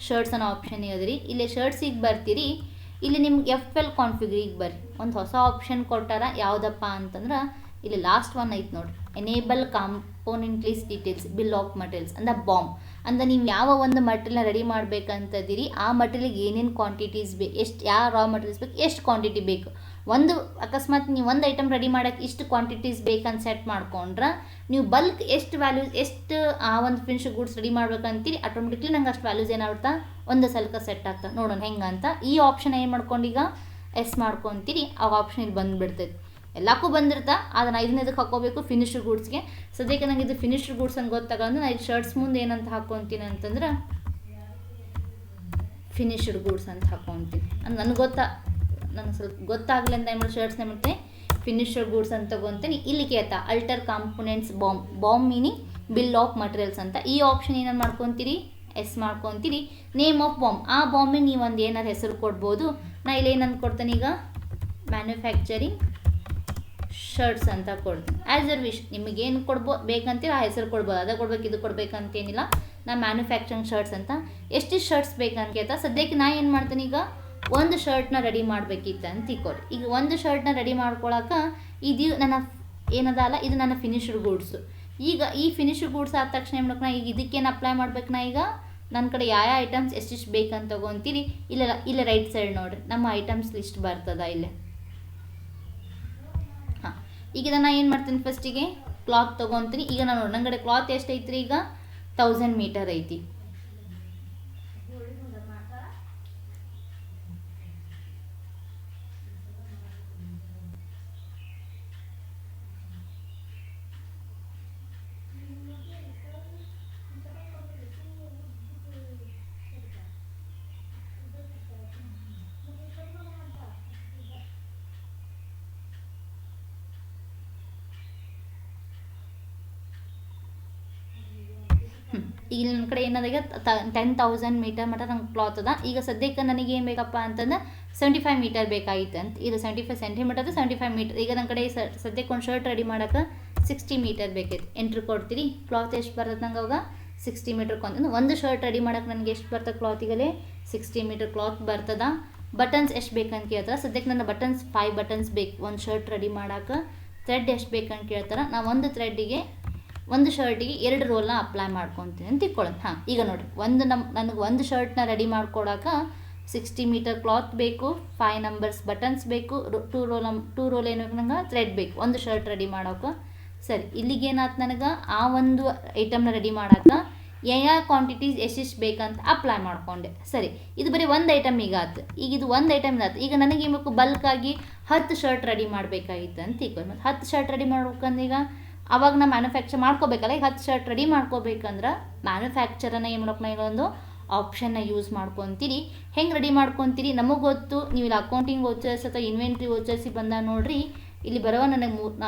ಶರ್ಟ್ಸ್ ಅನ್ನೋ ಆಪ್ಷನ್ ಇರೋದ್ರಿ. ಇಲ್ಲಿ ಶರ್ಟ್ಸಿಗೆ ಬರ್ತೀರಿ. ಇಲ್ಲಿ ನಿಮ್ಗೆ FL ಕಾನ್ಫಿಗ್ರಿಗೆ ಬರ್ರಿ, ಒಂದು ಹೊಸ ಆಪ್ಷನ್ ಕೊಟ್ಟಾರ. ಯಾವುದಪ್ಪ ಅಂತಂದ್ರೆ ಇಲ್ಲಿ ಲಾಸ್ಟ್ ಒನ್ ಐತೆ ನೋಡಿರಿ, enable component list details bill of materials ಅಂದ್ರೆ ಬಾಂಬ್. ಅಂದ್ರೆ ನೀವು ಯಾವ ಒಂದು ಮಟೀರಿಯಲ್ನ ರೆಡಿ ಮಾಡಬೇಕಂತದಿರಿ, ಆ ಮಟೀರಿಯಲ್ಗೆ ಏನೇನು ಕ್ವಾಂಟಿಟೀಸ್ ಬೇಕು, ಎಷ್ಟು ಯಾವ ರಾ ಮಟೀರಿಯಲ್ಸ್ ಬೇಕು, ಎಷ್ಟು ಕ್ವಾಂಟಿಟಿ ಬೇಕು. ಒಂದು ಅಕಸ್ಮಾತ್ ನೀವು ಒಂದು ಐಟಮ್ ರೆಡಿ ಮಾಡೋಕ್ಕೆ ಇಷ್ಟು ಕ್ವಾಂಟಿಟೀಸ್ ಬೇಕಂತ ಸೆಟ್ ಮಾಡ್ಕೊಂಡ್ರೆ ನೀವು ಬಲ್ಕ್ ಎಷ್ಟು ವ್ಯಾಲ್ಯೂಸ್, ಎಷ್ಟು ಆ ಒಂದು ಫಿನಿಶ್ ಗೂಡ್ಸ್ ರೆಡಿ ಮಾಡ್ಬೇಕಂತೀರಿ, ಆಟೋಮೆಟಿಕ್ಲಿ ನಂಗೆ ಅಷ್ಟು ವ್ಯಾಲ್ಯೂಸ್ ಏನಾಗ್ತಾ ಒಂದು ಸಲಕ ಸೆಟ್ ಆಗ್ತದೆ. ನೋಡೋಣ ಹೆಂಗಂತ. ಈ ಆಪ್ಷನ್ ಏನು ಮಾಡ್ಕೊಂಡೀಗ ಎಸ್ ಮಾಡ್ಕೊತೀರಿ, ಆ ಆಪ್ಷನ್ ಇಲ್ಲಿ ಬಂದುಬಿಡ್ತೈತಿ. ಎಲ್ಲಕ್ಕೂ ಬಂದಿರ್ತಾ, ಅದನ್ನು ಇದಕ್ಕೆ ಹಾಕೋಬೇಕು ಫಿನಿಶ್ಡ್ ಗೂಡ್ಸ್ಗೆ. ಸದ್ಯಕ್ಕೆ ನಂಗೆ ಇದು ಫಿನಿಶ್ಡ್ ಗೂಡ್ಸ್ ಅಂತ ಗೊತ್ತಾಗಂದ್ರೆ ನಾನು ಇದು ಶರ್ಟ್ಸ್ ಮುಂದೆ ಏನಂತ ಹಾಕ್ಕೊತೀನಿ ಅಂತಂದ್ರೆ ಫಿನಿಶ್ಡ್ ಗೂಡ್ಸ್ ಅಂತ ಹಾಕ್ಕೊತೀನಿ. ನನಗೆ ಸ್ವಲ್ಪ ಗೊತ್ತಾಗಲಿ ಅಂತ ಏನು ಮಾಡಿ ಶರ್ಟ್ಸ್ನ ಮಾಡ್ತೀನಿ ಫಿನಿಶ್ಡ್ ಗೂಡ್ಸ್ ಅಂತ ತೊಗೊತೀನಿ. ಇಲ್ಲಿ ಕೇಳ್ತಾ alter components BOM meaning bill of materials ಅಂತ. ಈ ಆಪ್ಷನ್ ಏನಾರು ಮಾಡ್ಕೊತೀರಿ, ಎಸ್ ಮಾಡ್ಕೊತೀರಿ. ನೇಮ್ ಆಫ್ ಬಾಂಬ್, ಆ ಬಾಂಬಿಗೆ ನೀವು ಒಂದು ಏನಾರು ಹೆಸರು ಕೊಡ್ಬೋದು. ನಾ ಇಲ್ಲಿ ಏನಂತ ಕೊಡ್ತೇನೆ ಈಗ, ಮ್ಯಾನುಫ್ಯಾಕ್ಚರಿಂಗ್ ಶರ್ಟ್ಸ್ ಅಂತ ಕೊಡ್ತೀನಿ. ಆ್ಯಸ್ ಯರ್ ವಿಶ್, ನಿಮಗೇನು ಬೇಕಂತೀರ ಆ ಹೆಸರು ಕೊಡ್ಬೋದು. ಅದು ಕೊಡ್ಬೇಕು ಇದು ಕೊಡ್ಬೇಕಂತೇನಿಲ್ಲ. ನಾನು ಮ್ಯಾನುಫ್ಯಾಕ್ಚರಿಂಗ್ ಶರ್ಟ್ಸ್ ಅಂತ ಎಷ್ಟಿಷ್ಟು ಶರ್ಟ್ಸ್ ಬೇಕಂತ ಕೇಳ್ತಾ ಸದ್ಯಕ್ಕೆ ನಾ ಏನು ಮಾಡ್ತೀನಿ, ಈಗ ಒಂದು ಶರ್ಟ್ನ ರೆಡಿ ಮಾಡಬೇಕಿತ್ತು ಅಂತ ತಿಳ್ಕೊಳ್ಳಿ. ಈಗ ಒಂದು ಶರ್ಟ್ನ ರೆಡಿ ಮಾಡ್ಕೊಳಕ್ಕೆ ಇದು ನನ್ನ ಏನದಲ್ಲ, ಇದು ನನ್ನ ಫಿನಿಶ್ಡ್ ಗೂಡ್ಸು. ಈಗ ಈ ಫಿನಿಶ್ಡ್ ಗೂಡ್ಸ್ ಆದ ತಕ್ಷಣ ಏನು ಮಾಡ್ಬೇಕು, ನಾ ಈಗ ಇದಕ್ಕೇನು ಅಪ್ಲೈ ಮಾಡ್ಬೇಕು, ನಾ ಈಗ ನನ್ನ ಕಡೆ ಯಾವ ಐಟಮ್ಸ್ ಎಷ್ಟಿಷ್ಟು ಬೇಕಂತ ತೊಗೊತೀರಿ. ಇಲ್ಲ ರೈಟ್ ಸೈಡ್ ನೋಡಿರಿ, ನಮ್ಮ ಐಟಮ್ಸ್ ಲಿಸ್ಟ್ ಬರ್ತದ ಇಲ್ಲೇ. ಹಾಂ, ಈಗ ನಾನು ಏನು ಮಾಡ್ತೀನಿ, ಫಸ್ಟಿಗೆ ಕ್ಲಾತ್ ತೊಗೊತೀನಿ. ಈಗ ನಾನು ನನ್ನ ಕಡೆ ಕ್ಲಾತ್ ಎಷ್ಟು ಐತ್ರಿ, ಈಗ 1000 ಮೀಟರ್ ಐತಿ. ಈಗ ನನ್ನ ಕಡೆ ಏನದ, ಈಗ 10,000 ಮೀಟರ್ ಮಟ್ಟ ನಂಗೆ ಕ್ಲಾತ್ ಅದ. ಈಗ ಸದ್ಯಕ್ಕೆ ನನಗೆ ಏನು ಬೇಕಪ್ಪ ಅಂತಂದ್ರೆ 75 ಮೀಟರ್ ಬೇಕಾಗಿತ್ತು ಅಂತ. ಇದು 75 ಸೆಂಟಿಮೀಟರ್ 75 ಮೀಟರ್. ಈಗ ನನ್ನ ಕಡೆ ಸದ್ಯಕ್ಕೆ ಒಂದು ಶರ್ಟ್ ರೆಡಿ ಮಾಡೋಕೆ 60 ಮೀಟರ್ ಬೇಕೈತಿ. ಎಂಟ್ರಿ ಕೊಡ್ತೀರಿ, ಕ್ಲಾತ್ ಎಷ್ಟು ಬರ್ತದೆ ನಂಗೆ ಅವಾಗ 60 ಮೀಟರ್ ಒಂದು ಶರ್ಟ್ ರೆಡಿ ಮಾಡೋಕೆ ನನಗೆ ಎಷ್ಟು ಬರ್ತದೆ ಕ್ಲಾತಿಗಲೇ 60 ಮೀಟರ್ ಕ್ಲಾತ್ ಬರ್ತದ. ಬಟನ್ಸ್ ಎಷ್ಟು ಬೇಕಂತ ಕೇಳ್ತಾರೆ. ಸದ್ಯಕ್ಕೆ ನನ್ನ ಬಟನ್ಸ್ 5 ಬಟನ್ಸ್ ಬೇಕು ಒಂದು ಶರ್ಟ್ ರೆಡಿ ಮಾಡೋಕೆ. ಥ್ರೆಡ್ ಎಷ್ಟು ಬೇಕಂತ ಕೇಳ್ತಾರೆ. ನಾವು ಒಂದು ಶರ್ಟಿಗೆ 2 ರೋಲ್ನ ಅಪ್ಲೈ ಮಾಡ್ಕೊತೀನಿ ಅಂತ ತಿಳ್ಕೊಳ್ಳೋದು. ಹಾಂ, ಈಗ ನೋಡಿರಿ, ನನಗೆ ಒಂದು ಶರ್ಟ್ನ ರೆಡಿ ಮಾಡ್ಕೊಡೋಕೆ 60 ಮೀಟರ್ ಕ್ಲಾತ್ ಬೇಕು, 5 ನಂಬರ್ಸ್ ಬಟನ್ಸ್ ಬೇಕು, 2 ರೋಲ್ ಏನು ಬೇಕು ನಂಗೆ ಥ್ರೆಡ್ ಬೇಕು ಒಂದು ಶರ್ಟ್ ರೆಡಿ ಮಾಡೋಕೆ. ಸರಿ, ಇಲ್ಲಿಗೇನಾಯ್ತು, ನನಗೆ ಆ ಒಂದು ಐಟಮ್ನ ರೆಡಿ ಮಾಡೋಕೆ ಯಾವ ಕ್ವಾಂಟಿಟೀಸ್ ಎಷ್ಟೆಷ್ಟು ಬೇಕಂತ ಅಪ್ಲೈ ಮಾಡಿಕೊಂಡೆ. ಸರಿ, ಇದು ಬರೀ ಒಂದು ಐಟಮ್ ಈಗ ಆಯ್ತು. ಈಗ ಇದು ಒಂದು ಐಟಮ್ ಆಯ್ತು. ಈಗ ನನಗೆ ಏನು ಬೇಕು, ಬಲ್ಕಾಗಿ 10 ಶರ್ಟ್ ರೆಡಿ ಮಾಡಬೇಕಾಗಿತ್ತು ಅಂತ ತಿಳ್ಕೊಂಡು, ಮತ್ತು 10 ಶರ್ಟ್ ರೆಡಿ ಮಾಡ್ಬೇಕಂದ್ರೆ ಈಗ ಅವಾಗ ನಾ ಮ್ಯಾನುಫ್ಯಾಕ್ಚರ್ ಮಾಡ್ಕೋಬೇಕಲ್ಲ. ಈಗ 10 ಶರ್ಟ್ ರೆಡಿ ಮಾಡ್ಕೋಬೇಕಂದ್ರೆ ಮ್ಯಾನುಫ್ಯಾಕ್ಚರನ್ನು ಏನು ಮಾಡೋಕೆ, ಈಗ ಒಂದು ಆಪ್ಷನ್ನ ಯೂಸ್ ಮಾಡ್ಕೊತೀರಿ. ಹೆಂಗೆ ರೆಡಿ ಮಾಡ್ಕೊತೀರಿ ನಮಗೆ ಗೊತ್ತು. ನೀವು ಇಲ್ಲಿ ಅಕೌಂಟಿಂಗ್ ವೋಚರ್ಸ್ ಅಥವಾ ಇನ್ವೆಂಟ್ರಿ ವೋಚರ್ಸಿಗೆ ಬಂದ ನೋಡ್ರಿ, ಇಲ್ಲಿ ಬರುವ ನನಗೆ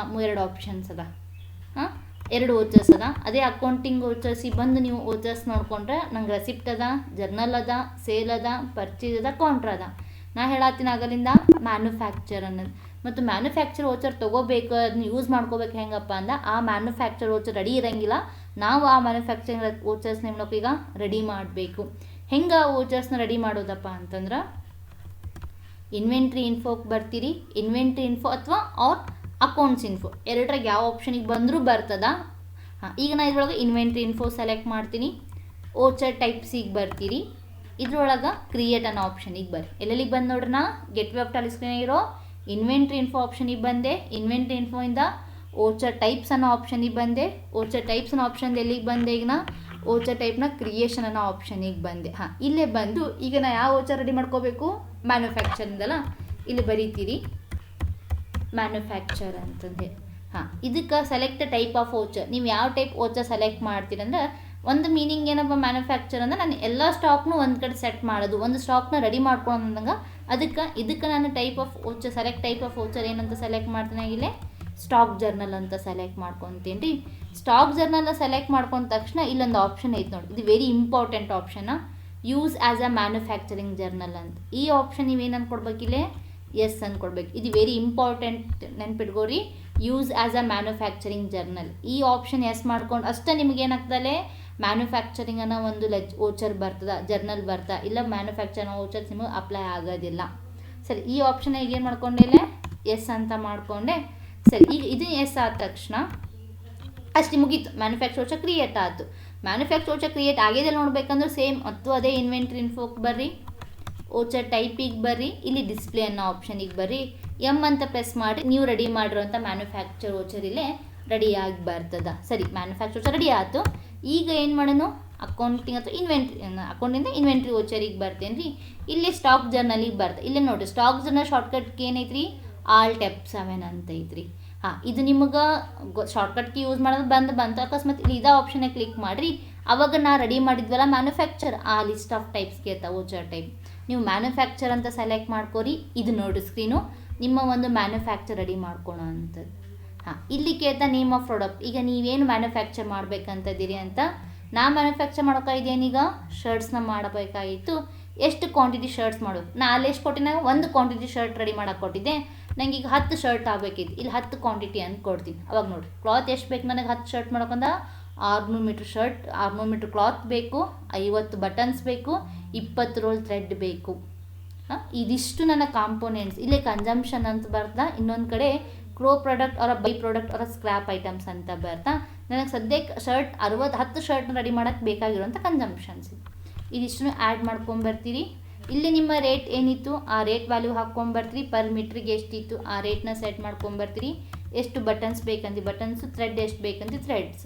2 ಆಪ್ಷನ್ಸ್ ಅದ. ಹಾಂ, 2 ವೋಚರ್ಸ್ ಅದ. ಅದೇ ಅಕೌಂಟಿಂಗ್ ವೋಚರ್ಸಿಗೆ ಬಂದು ನೀವು ವೋಚರ್ಸ್ ನೋಡಿಕೊಂಡ್ರೆ ನಂಗೆ ರೆಸಿಪ್ಟ್ ಅದ, ಜರ್ನಲ್ ಅದ, ಸೇಲ್ ಅದ, ಪರ್ಚೇಸ್ ಅದ, ಕೌಂಟ್ರ್ ಅದ. ನಾ ಹೇಳತ್ತೀನಿ ಆಗಲಿಂದ ಮ್ಯಾನುಫ್ಯಾಕ್ಚರ್ ಅನ್ನೋದು. ಮತ್ತು ಮ್ಯಾನುಫ್ಯಾಕ್ಚರ್ ವೋಚರ್ ತೊಗೋಬೇಕು, ಅದನ್ನ ಯೂಸ್ ಮಾಡ್ಕೋಬೇಕು ಹೆಂಗಪ್ಪ ಅಂದ್ರೆ ಆ ಮ್ಯಾನುಫ್ಯಾಕ್ಚರ್ ವೋಚರ್ ರೆಡಿ ಇರೋಂಗಿಲ್ಲ. ನಾವು ಆ ಮ್ಯಾನುಫ್ಯಾಕ್ಚರಿಂಗ್ ವೋಚರ್ಸ್ನ ಏನಕ್ಕೆ ಈಗ ರೆಡಿ ಮಾಡಬೇಕು. ಹೆಂಗೆ ವೋಚರ್ಸ್ನ ರೆಡಿ ಮಾಡೋದಪ್ಪ ಅಂತಂದ್ರೆ, ಇನ್ವೆಂಟ್ರಿ ಇನ್ಫೋಗೆ ಬರ್ತೀರಿ. ಇನ್ವೆಂಟ್ರಿ ಇನ್ಫೋ ಅಥವಾ ಅಕೌಂಟ್ಸ್ ಇನ್ಫೋ ಎರಡರಾಗ ಯಾವ ಆಪ್ಷನಿಗೆ ಬಂದರೂ ಬರ್ತದ. ಹಾಂ, ಈಗ ನಾನು ಇದ್ರೊಳಗೆ ಇನ್ವೆಂಟ್ರಿ ಇನ್ಫೋ ಸೆಲೆಕ್ಟ್ ಮಾಡ್ತೀನಿ. ವೋಚರ್ ಟೈಪ್ಸಿಗೆ ಬರ್ತೀರಿ. ಇದ್ರೊಳಗೆ ಕ್ರಿಯೇಟ್ ಅನ್ನೋ ಆಪ್ಷನಿಗೆ ಬರ್ರಿ. ಎಲ್ಲೆಲ್ಲಿಗೆ ಬಂದು ನೋಡ್ರಿ, ನಾ ಗೆಟ್ ವೆಬ್ ಟಾಲಿಸ್ಕ್ರೀನ್ ಇರೋ ಇನ್ವೆಂಟ್ರಿ ಇನ್ಫೋ ಆಪ್ಷನಿಗೆ ಬಂದೆ. ಇನ್ವೆಂಟ್ರಿ ಇನ್ಫೋಯಿಂದ ವೋಚರ್ ಟೈಪ್ಸ್ ಅನ್ನೋ ಆಪ್ಷನಿಗೆ ಬಂದೆ. ವೋಚರ್ ಟೈಪ್ಸ್ ಅನ್ನೋ ಆಪ್ಷನ್ ಎಲ್ಲಿಗೆ ಬಂದೆ, ಈಗ ನಾ ವೋಚರ್ ಟೈಪ್ನ ಕ್ರಿಯೇಷನ್ ಅನ್ನೋ ಆಪ್ಷನಿಗೆ ಬಂದೆ. ಹಾಂ, ಇಲ್ಲೇ ಬಂದು ಈಗ ನಾ ಯಾವ ವೋಚರ್ ರೆಡಿ ಮಾಡ್ಕೋಬೇಕು, ಮ್ಯಾನುಫ್ಯಾಕ್ಚರಿಂದಲ್ಲ, ಇಲ್ಲಿ ಬರೀತೀರಿ ಮ್ಯಾನುಫ್ಯಾಕ್ಚರ್ ಅಂತಂದು. ಹಾಂ, ಇದಕ್ಕೆ ಸೆಲೆಕ್ಟ್ ಟೈಪ್ ಆಫ್ ವೋಚರ್. ನೀವು ಯಾವ ಟೈಪ್ ವೋಚರ್ ಸೆಲೆಕ್ಟ್ ಮಾಡ್ತೀರಂದ್ರೆ, ಒಂದು ಮೀನಿಂಗ್ ಏನಪ್ಪ ಮ್ಯಾನುಫ್ಯಾಕ್ಚರ್ ಅಂದ್ರೆ ನಾನು ಎಲ್ಲ ಸ್ಟಾಕ್ನು ಒಂದು ಕಡೆ ಸೆಟ್ ಮಾಡೋದು, ಒಂದು ಸ್ಟಾಕ್ನ ರೆಡಿ ಮಾಡ್ಕೊಂಡಂಗೆ. ಇದಕ್ಕೆ ನಾನು type of voucher select type of voucher ಏನಂತ ಸೆಲೆಕ್ಟ್ ಮಾಡ್ತೀನಿ, ಇಲ್ಲೇ ಸ್ಟಾಕ್ ಜರ್ನಲ್ ಅಂತ ಸೆಲೆಕ್ಟ್ ಮಾಡ್ಕೊತೀನಿ ರೀ. ಸ್ಟಾಕ್ ಜರ್ನಲ್ ಸೆಲೆಕ್ಟ್ ಮಾಡ್ಕೊಂಡ ತಕ್ಷಣ ಇಲ್ಲೊಂದು ಆಪ್ಷನ್ ಐತೆ ನೋಡಿ, ಇದು very important option, use as a manufacturing journal ಅಂತ. ಈ ಆಪ್ಷನ್ ನೀವೇನು ಅಂದ್ಕೊಡ್ಬೇಕಿಲ್ಲೇ ಎಸ್ ಅಂದ್ಕೊಡ್ಬೇಕು. ಇದು ವೆರಿ ಇಂಪಾರ್ಟೆಂಟ್, ನೆನ್ಪಿಟ್ಕೋರಿ. Use as a manufacturing journal ಈ ಆಪ್ಷನ್ ಎಸ್ ಮಾಡ್ಕೊಂಡು ಅಷ್ಟೇ ನಿಮಗೇನಾಗ್ತದೆ, ಮ್ಯಾನುಫ್ಯಾಕ್ಚರಿಂಗ್ ಅನ್ನೋ ಒಂದು ವೋಚರ್ ಬರ್ತದೆ, ಜರ್ನಲ್ ಬರ್ತಾ ಇಲ್ಲ ಮ್ಯಾನುಫ್ಯಾಕ್ಚರ್ ಅನ್ನೋ ವೋಚರ್ಸ್ ನಿಮಗೆ ಅಪ್ಲೈ ಆಗೋದಿಲ್ಲ. ಸರಿ, ಈ ಆಪ್ಷನ್ ಈಗ ಏನು ಮಾಡ್ಕೊಂಡೆ, ಎಸ್ ಅಂತ ಮಾಡಿಕೊಂಡೆ. ಸರಿ, ಈಗ ಇದು ಎಸ್ ಆದ ತಕ್ಷಣ ಅಷ್ಟು ಮುಗೀತು, ಮ್ಯಾನುಫ್ಯಾಕ್ಚರ್ ವೋಚರ್ ಕ್ರಿಯೇಟ್ ಆಯಿತು. ಮ್ಯಾನುಫ್ಯಾಕ್ಚರ್ ವೋಚರ್ ಕ್ರಿಯೇಟ್ ಆಗಿದೆ ನೋಡ್ಬೇಕಂದ್ರೆ ಸೇಮ್ ಮತ್ತು ಅದೇ ಇನ್ವೆಂಟ್ರಿ ಇನ್ಫೋಗೆ ಬರ್ರಿ, ವೋಚರ್ ಟೈಪಿಗೆ ಬರ್ರಿ, ಇಲ್ಲಿ ಡಿಸ್ಪ್ಲೇ ಅನ್ನೋ ಆಪ್ಷನಿಗೆ ಬರ್ರಿ, ಎಮ್ ಅಂತ ಪ್ರೆಸ್ ಮಾಡಿ ನೀವು ರೆಡಿ ಮಾಡಿರೋಂಥ ಮ್ಯಾನುಫ್ಯಾಕ್ಚರ್ ವೋಚರ್ ಇಲ್ಲೇ ರೆಡಿಯಾಗಿ ಬರ್ತದೆ. ಸರಿ, ಮ್ಯಾನುಫ್ಯಾಕ್ಚರ್ ವೋಚರ್ ರೆಡಿ ಆಯಿತು. ಈಗ ಏನು ಮಾಡೋಣ, ಅಕೌಂಟಿಂಗ್ ಅಥವಾ ಅಕೌಂಟಿಂದ ಇನ್ವೆಂಟ್ರಿ ವೋಚರಿಗೆ ಬರ್ತೇನೆ ರೀ. ಇಲ್ಲಿ ಸ್ಟಾಕ್ ಜರ್ನಲಿಗೆ ಬರ್ತದೆ. ಇಲ್ಲೇ ನೋಡಿರಿ, ಸ್ಟಾಕ್ ಜರ್ನಲ್ ಶಾರ್ಟ್ಕಟ್ಗೆ ಏನೈತ್ರಿ, ಆಲ್ಟ್ F7 ಅಂತ ಐತ್ರಿ. ಹಾಂ, ಇದು ನಿಮಗೆ ಶಾರ್ಟ್ಕಟ್ಗೆ ಯೂಸ್ ಮಾಡೋದು ಬಂತು ಅಕಸ್ಮಾತ್ ಇಲ್ಲಿ ಇದೇ ಆಪ್ಷನ್ನೇ ಕ್ಲಿಕ್ ಮಾಡಿರಿ. ಅವಾಗ ನಾ ರೆಡಿ ಮಾಡಿದ್ವಲ್ಲ ಮ್ಯಾನುಫ್ಯಾಕ್ಚರ್, ಆ ಲಿಸ್ಟ್ ಆಫ್ ಟೈಪ್ಸ್ಗೆ ಇರ್ತಾ ವೋಚರ್ ಟೈಪ್, ನೀವು ಮ್ಯಾನುಫ್ಯಾಕ್ಚರ್ ಅಂತ ಸೆಲೆಕ್ಟ್ ಮಾಡ್ಕೊರಿ. ಇದು ನೋಡಿ ಸ್ಕ್ರೀನು, ನಿಮ್ಮ ಒಂದು ಮ್ಯಾನುಫ್ಯಾಕ್ಚರ್ ರೆಡಿ ಮಾಡ್ಕೊಳೋ ಅಂಥದ್ದು. ಹಾಂ, ಇಲ್ಲಿ ಕೇಳ್ತಾ ನೇಮ್ ಆಫ್ ಪ್ರಾಡಕ್ಟ್. ಈಗ ನೀವೇನು ಮ್ಯಾನುಫ್ಯಾಕ್ಚರ್ ಮಾಡಬೇಕಂತಿದ್ದೀರಿ ಅಂತ. ನಾ ಮ್ಯಾನುಫ್ಯಾಕ್ಚರ್ ಮಾಡೋಕ್ಕಾಗಿದ್ದೇನೀಗ ಶರ್ಟ್ಸ್ನ ಮಾಡಬೇಕಾಗಿತ್ತು. ಎಷ್ಟು ಕ್ವಾಂಟಿಟಿ ಶರ್ಟ್ಸ್ ಮಾಡೋದು, ನಾ ಅಲ್ಲಿ ಎಷ್ಟು ಕೊಟ್ಟಿದ್ದೆ, ಒಂದು ಕ್ವಾಂಟಿಟಿ ಶರ್ಟ್ ರೆಡಿ ಮಾಡೋಕೆ ಕೊಟ್ಟಿದ್ದೆ. ನಂಗೆ ಈಗ 10 ಶರ್ಟ್ ಆಗಬೇಕಿತ್ತು, ಇಲ್ಲಿ 10 ಕ್ವಾಂಟಿಟಿ ಅಂತ ಕೊಡ್ತೀನಿ. ಅವಾಗ ನೋಡಿರಿ ಕ್ಲಾತ್ ಎಷ್ಟು ಬೇಕು ನನಗೆ 10 ಶರ್ಟ್ ಮಾಡೋಕಂದ 600 ಮೀಟ್ರ್ ಶರ್ಟ್, 600 ಮೀಟ್ರ್ ಕ್ಲಾತ್ ಬೇಕು, 50 ಬಟನ್ಸ್ ಬೇಕು, 20 ರೋಲ್ ಥ್ರೆಡ್ ಬೇಕು. ಇದಿಷ್ಟು ನನ್ನ ಕಾಂಪೋನೆಂಟ್ಸ್. ಇಲ್ಲೇ ಕನ್ಸಂಪ್ಷನ್ ಅಂತ ಬರ್ತಾ, ಇನ್ನೊಂದು ಕಡೆ ಕ್ರೋ ಪ್ರಾಡಕ್ಟ್ ಅವರ ಬೈ ಪ್ರಾಡಕ್ಟ್ ಅವರ ಸ್ಕ್ರ್ಯಾಪ್ ಐಟಮ್ಸ್ ಅಂತ ಬರ್ತಾ, ನನಗೆ ಸದ್ಯಕ್ಕೆ ಶರ್ಟ್ 10 ಶರ್ಟ್ನ ರೆಡಿ ಮಾಡೋಕ್ಕೆ ಬೇಕಾಗಿರೋಂಥ ಕನ್ಸಂಪ್ಷನ್ಸ್ ಇದಿಷ್ಟು ಆ್ಯಡ್ ಮಾಡ್ಕೊಂಬರ್ತೀರಿ. ಇಲ್ಲಿ ನಿಮ್ಮ ರೇಟ್ ಏನಿತ್ತು ಆ ರೇಟ್ ವ್ಯಾಲ್ಯೂ ಹಾಕ್ಕೊಂಬರ್ತೀರಿ, ಪರ್ ಮೀಟ್ರಿಗೆ ಎಷ್ಟಿತ್ತು ಆ ರೇಟ್ನ ಸೆಟ್ ಮಾಡ್ಕೊಂಬರ್ತೀರಿ. ಎಷ್ಟು ಬಟನ್ಸ್ ಬೇಕಂತ ಬಟನ್ಸು, ಥ್ರೆಡ್ ಎಷ್ಟು ಬೇಕಂತ ಥ್ರೆಡ್ಸ್.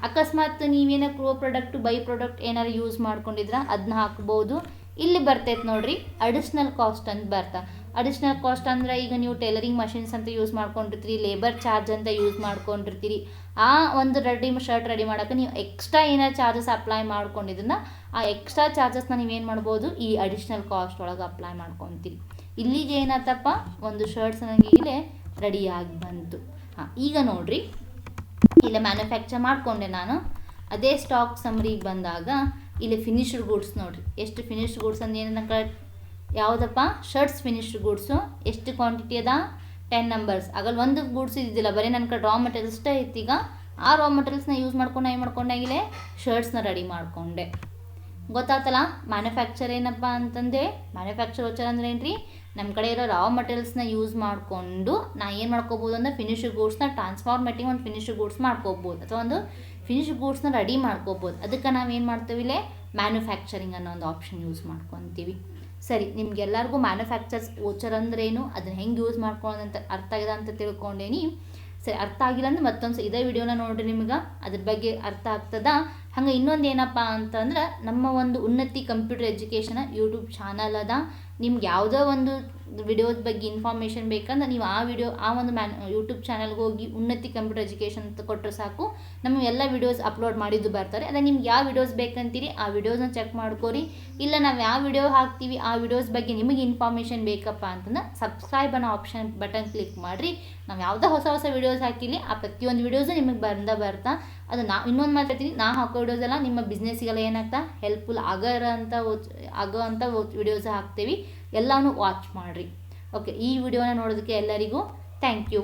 ಅಕಸ್ಮಾತ್ ನೀವೇನೋ ಕ್ರೋ ಪ್ರಾಡಕ್ಟು ಬೈ ಪ್ರಾಡಕ್ಟ್ ಏನಾರು ಯೂಸ್ ಮಾಡ್ಕೊಂಡಿದ್ರೆ ಅದನ್ನ ಹಾಕ್ಬೋದು. ಇಲ್ಲಿ ಬರ್ತೈತೆ ನೋಡಿರಿ ಅಡಿಷ್ನಲ್ ಕಾಸ್ಟ್ ಅಂತ ಬರ್ತಾ. ಅಡಿಷ್ನಲ್ ಕಾಸ್ಟ್ ಅಂದರೆ ಈಗ ನೀವು ಟೈಲರಿಂಗ್ ಮಷಿನ್ಸ್ ಅಂತ ಯೂಸ್ ಮಾಡ್ಕೊಂಡಿರ್ತೀರಿ, ಲೇಬರ್ ಚಾರ್ಜ್ ಅಂತ ಯೂಸ್ ಮಾಡ್ಕೊಂಡಿರ್ತೀರಿ. ಆ ಒಂದು ಶರ್ಟ್ ರೆಡಿ ಮಾಡೋಕ್ಕೆ ನೀವು ಎಕ್ಸ್ಟ್ರಾ ಏನಾರು ಚಾರ್ಜಸ್ ಅಪ್ಲೈ ಮಾಡ್ಕೊಂಡಿದ್ದನ್ನ ಆ ಎಕ್ಸ್ಟ್ರಾ ಚಾರ್ಜಸ್ನ ನೀವೇನು ಮಾಡ್ಬೋದು ಈ ಅಡಿಷ್ನಲ್ ಕಾಸ್ಟ್ ಒಳಗೆ ಅಪ್ಲೈ ಮಾಡ್ಕೊತೀರಿ. ಇಲ್ಲಿಗೆ ಏನಾಯ್ತಪ್ಪ, ಒಂದು ಶರ್ಟ್ಸ್ ನನಗೆ ಇಲ್ಲೇ ರೆಡಿಯಾಗಿ ಬಂತು. ಈಗ ನೋಡಿರಿ ಇಲ್ಲೇ ಮ್ಯಾನುಫ್ಯಾಕ್ಚರ್ ಮಾಡಿಕೊಂಡೆ ನಾನು. ಅದೇ ಸ್ಟಾಕ್ ಸಮ್ರಿಗೆ ಬಂದಾಗ ಇಲ್ಲಿ ಫಿನಿಶ್ಡ್ ಗೂಡ್ಸ್ ನೋಡಿರಿ, ಎಷ್ಟು ಫಿನಿಶ್ಡ್ ಗೂಡ್ಸ್ ಅಂದ್ರೆ ಏನನ್ನ ಯಾವುದಪ್ಪ ಶರ್ಟ್ಸ್ ಫಿನಿಶ್ಡ್ ಗೂಡ್ಸು ಎಷ್ಟು ಕ್ವಾಂಟಿಟಿ ಅದ 10 ನಂಬರ್ಸ್. ಆಗಲ್ಲ ಒಂದು ಗೂಡ್ಸ್ ಇದ್ದಿಲ್ಲ, ಬರೀ ನನ್ನ ಕಡೆ ರಾ ಮೆಟೀರಿಯಲ್ಸ್ ಅಷ್ಟೇ ಇತ್ತು. ಈಗ ಆ ರಾ ಮೆಟೀರಿಯಲ್ಸ್ನ ಯೂಸ್ ಮಾಡ್ಕೊಂಡು ಏನು ಮಾಡ್ಕೊಂಡಾಗಿಲ್ಲೇ ಶರ್ಟ್ಸ್ನ ರೆಡಿ ಮಾಡಿಕೊಂಡೆ. ಗೊತ್ತಾತಲ್ಲ ಮ್ಯಾನುಫ್ಯಾಕ್ಚರ್ ಏನಪ್ಪ ಅಂತಂದೆ. ಮ್ಯಾನುಫ್ಯಾಕ್ಚರ್ ವೋಚರ್ ಅಂದ್ರೆ ಏನು ರೀ, ನಮ್ಮ ಕಡೆ ಇರೋ ರಾ ಮೆಟೀರಿಯಲ್ಸ್ನ ಯೂಸ್ ಮಾಡಿಕೊಂಡು ನಾ ಏನು ಮಾಡ್ಕೋಬೋದು ಅಂದರೆ ಫಿನಿಶ್ಡ್ ಗೂಡ್ಸ್ನ ಟ್ರಾನ್ಸ್ಫಾರ್ಮೇಟಿಂಗ್ ಒಂದು ಫಿನಿಶ್ಡ್ ಗೂಡ್ಸ್ ಮಾಡ್ಕೋಬೋದು, ಅಥವಾ ಒಂದು ಫಿನಿಶ್ಡ್ ಗೂಡ್ಸ್ನ ರೆಡಿ ಮಾಡ್ಕೋಬೋದು. ಅದಕ್ಕೆ ನಾವೇನು ಮಾಡ್ತೀವಿ ಇಲ್ಲೇ ಮ್ಯಾನುಫ್ಯಾಕ್ಚರಿಂಗ್ ಅನ್ನೋ ಒಂದು ಆಪ್ಷನ್ ಯೂಸ್ ಮಾಡ್ಕೊತೀವಿ. ಸರಿ, ನಿಮ್ಗೆಲ್ಲರಿಗೂ ಮ್ಯಾನುಫ್ಯಾಕ್ಚರ್ಸ್ ವೋಚರ್ ಅಂದ್ರೇನು, ಅದನ್ನು ಹೆಂಗೆ ಯೂಸ್ ಮಾಡ್ಕೊಳ್ಳೋದಂತ ಅರ್ಥ ಆಗಿದೆ ಅಂತ ತಿಳ್ಕೊಂಡೇನಿ. ಸರಿ, ಅರ್ಥ ಆಗಿಲ್ಲ ಅಂದರೆ ಮತ್ತೊಂದು ಇದೇ ವಿಡಿಯೋನ ನೋಡಿರಿ, ನಿಮ್ಗೆ ಅದ್ರ ಬಗ್ಗೆ ಅರ್ಥ ಆಗ್ತದ. ಹಂಗೆ ಇನ್ನೊಂದು ಏನಪ್ಪ ಅಂತಂದ್ರೆ ನಮ್ಮ ಒಂದು ಉನ್ನತಿ ಕಂಪ್ಯೂಟರ್ ಎಜುಕೇಷನ್ ಯೂಟ್ಯೂಬ್ ಚಾನಲ್ ಅದ. ನಿಮ್ಗೆ ಯಾವುದೋ ಒಂದು ವಿಡಿಯೋದ ಬಗ್ಗೆ ಇನ್ಫಾರ್ಮೇಷನ್ ಬೇಕಂದ್ರೆ ನೀವು ಆ ಒಂದು ಯೂಟ್ಯೂಬ್ ಚಾನಲ್ಗೆ ಹೋಗಿ ಉನ್ನತಿ ಕಂಪ್ಯೂಟರ್ ಎಜುಕೇಷನ್ ಅಂತ ಕೊಟ್ಟರೆ ಸಾಕು, ನಮ್ಮ ಎಲ್ಲ ವಿಡಿಯೋಸ್ ಅಪ್ಲೋಡ್ ಮಾಡಿದ್ದು ಬರ್ತಾರೆ. ಅದೇ ನಿಮ್ಗೆ ಯಾವ ವಿಡಿಯೋಸ್ ಬೇಕಂತೀರಿ ಆ ವಿಡಿಯೋಸ್ನ ಚೆಕ್ ಮಾಡ್ಕೋರಿ. ಇಲ್ಲ ನಾವು ಯಾವ ವಿಡಿಯೋ ಹಾಕ್ತೀವಿ ಆ ವಿಡಿಯೋಸ್ ಬಗ್ಗೆ ನಿಮಗೆ ಇನ್ಫಾರ್ಮೇಷನ್ ಬೇಕಪ್ಪ ಅಂತಂದ್ರೆ ಸಬ್ಸ್ಕ್ರೈಬ್ ಅನ್ನೋ ಆಪ್ಷನ್ ಬಟನ್ ಕ್ಲಿಕ್ ಮಾಡಿರಿ. ನಾವು ಯಾವುದೋ ಹೊಸ ವಿಡಿಯೋಸ್ ಹಾಕಿಲಿ ಆ ಪ್ರತಿಯೊಂದು ವಿಡಿಯೋಸು ನಿಮಗೆ ಬರ್ತಾ. ಅದು ಇನ್ನೊಂದು ಮಾತಾಡ್ತೀನಿ, ನಾ ಹಾಕೋ ವಿಡಿಯೋಸ್ ಎಲ್ಲ ನಿಮ್ಮ ಬಿಸ್ನೆಸ್ಗೆಲ್ಲ ಏನಾಗ್ತಾ ಹೆಲ್ಪ್ಫುಲ್ ಆಗೋ ಅಂಥ ವಿಡಿಯೋಸ್ ಹಾಕ್ತೀವಿ. ಎಲ್ಲವೂ ವಾಚ್ ಮಾಡಿರಿ. ಓಕೆ, ಈ ವಿಡಿಯೋನ ನೋಡೋದಕ್ಕೆ ಎಲ್ಲರಿಗೂ ಥ್ಯಾಂಕ್ ಯು.